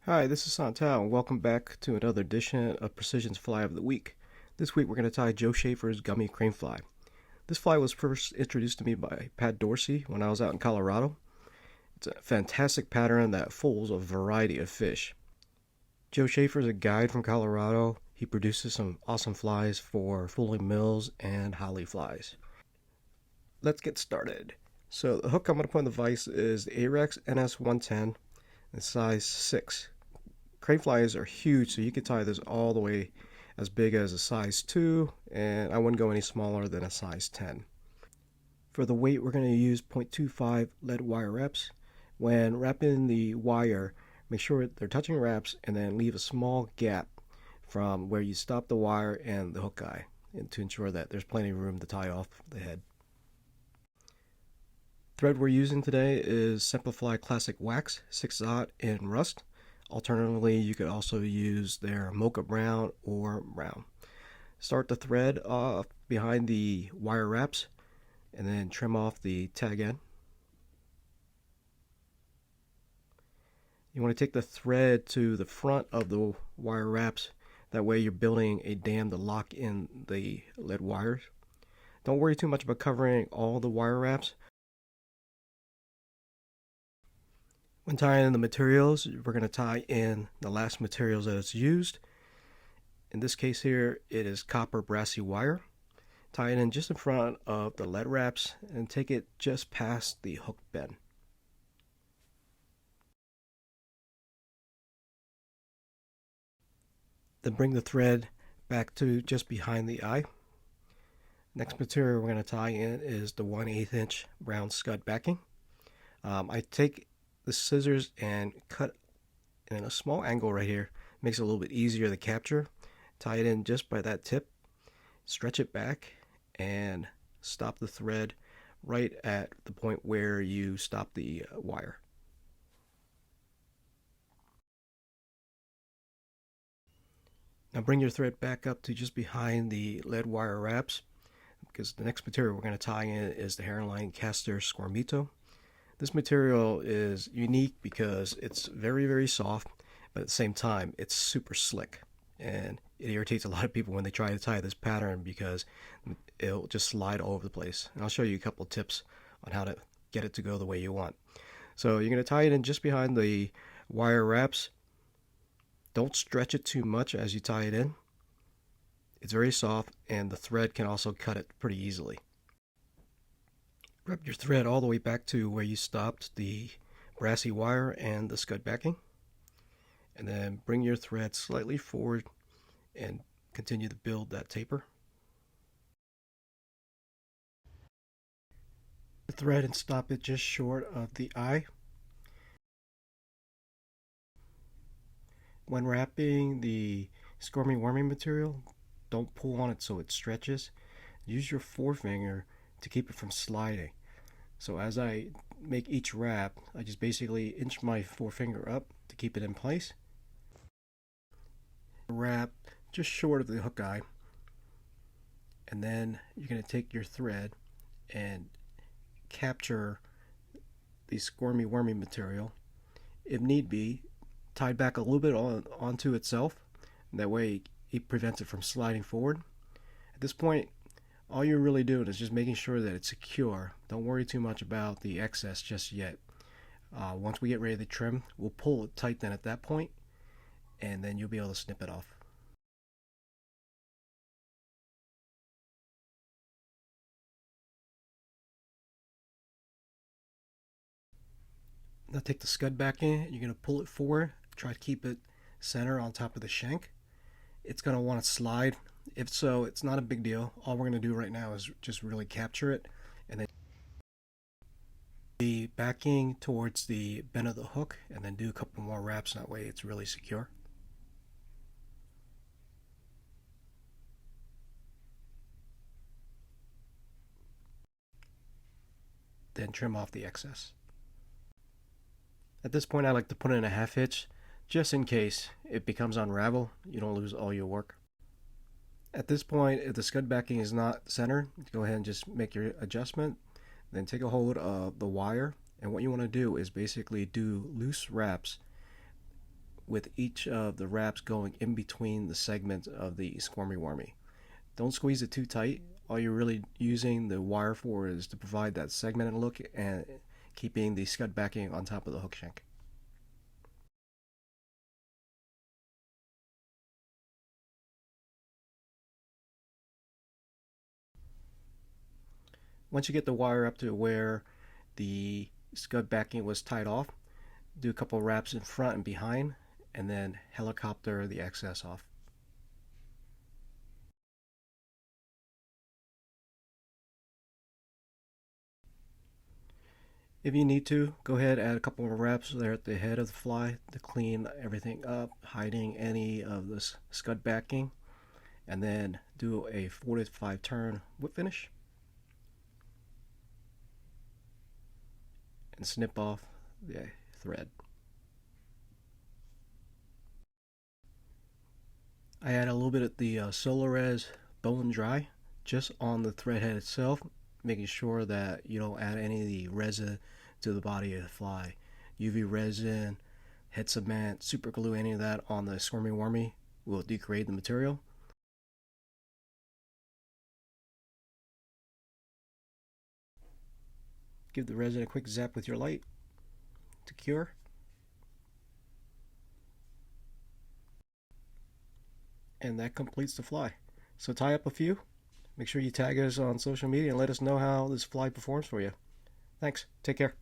Hi, this is Santal, and welcome back to another edition of Precision's Fly of the Week. This week we're going to tie Joe Shafer's Gummy Cranefly. This fly was first introduced to me by Pat Dorsey when I was out in Colorado. It's a fantastic pattern that fools a variety of fish. Joe Shafer is a guide from Colorado. He produces some awesome flies for fooling mills and holly flies. Let's get started. So the hook I'm going to put in the vise is the Ahrex NS110 in size 6. Crane flies are huge, so you could tie this all the way as big as a size 2, and I wouldn't go any smaller than a size 10. For the weight, we're going to use 0.25 lead wire wraps. When wrapping the wire, make sure they're touching wraps and then leave a small gap from where you stop the wire and the hook eye, and to ensure that there's plenty of room to tie off the head. Thread we're using today is Semperfli Classic Wax 6/0 in rust. Alternatively, you could also use their mocha brown or brown. Start the thread off behind the wire wraps and then trim off the tag end. You want to take the thread to the front of the wire wraps. That way you're building a dam to lock in the lead wires. Don't worry too much about covering all the wire wraps. When tying in the materials, we're going to tie in the last materials that it's used. In this case here, it is copper Brassie wire. Tie it in just in front of the lead wraps and take it just past the hook bend. Then bring the thread back to just behind the eye. Next material we're going to tie in is the 1/8 inch brown scud backing. I take the scissors and cut in a small angle right here. Makes it a little bit easier to capture. Tie it in just by that tip, stretch it back, and stop the thread right at the point where you stop the wire. Now bring your thread back up to just behind the lead wire wraps, because the next material we're going to tie in is the hairline caster Squirmito. This material is unique because it's very, very soft, but at the same time, it's super slick. And it irritates a lot of people when they try to tie this pattern because it'll just slide all over the place. And I'll show you a couple tips on how to get it to go the way you want. So you're going to tie it in just behind the wire wraps. Don't stretch it too much as you tie it in. It's very soft, and the thread can also cut it pretty easily. Wrap your thread all the way back to where you stopped the Brassie wire and the scud backing. And then bring your thread slightly forward and continue to build that taper. The thread and stop it just short of the eye. When wrapping the squirmy wormy material, don't pull on it so it stretches. Use your forefinger to keep it from sliding. So as I make each wrap, I just basically inch my forefinger up to keep it in place. Wrap just short of the hook eye, and then you're going to take your thread and capture the squirmy wormy material. If need be, tied back a little bit onto itself, and that way it prevents it from sliding forward. At this point, all you're really doing is just making sure that it's secure. Don't worry too much about the excess just yet. Once we get ready to trim, we'll pull it tight then at that point, and then you'll be able to snip it off. Now take the scud back in, you're going to pull it forward, try to keep it center on top of the shank. It's going to want to slide. If so, it's not a big deal. All we're going to do right now is just really capture it, and then the backing towards the bend of the hook, and then do a couple more wraps. That way it's really secure. Then trim off the excess. At this point, I like to put in a half hitch just in case it becomes unravel. You don't lose all your work. At this point, if the scud backing is not centered, go ahead and just make your adjustment. Then take a hold of the wire, and what you want to do is basically do loose wraps with each of the wraps going in between the segments of the squirmy wormy. Don't squeeze it too tight. All you're really using the wire for is to provide that segmented look and keeping the scud backing on top of the hook shank. Once you get the wire up to where the scud backing was tied off, do a couple wraps in front and behind, and then helicopter the excess off. If you need to, go ahead and add a couple more wraps there at the head of the fly to clean everything up, hiding any of this scud backing, and then do a 4 to 5 turn whip finish and snip off the thread. I add a little bit of the Solarez bone dry just on the thread head itself, making sure that you don't add any of the resin to the body of the fly. UV resin, head cement, super glue, any of that on the squirmy wormy will degrade the material. Give the resin a quick zap with your light to cure. And that completes the fly. So tie up a few. Make sure you tag us on social media and let us know how this fly performs for you. Thanks. Take care.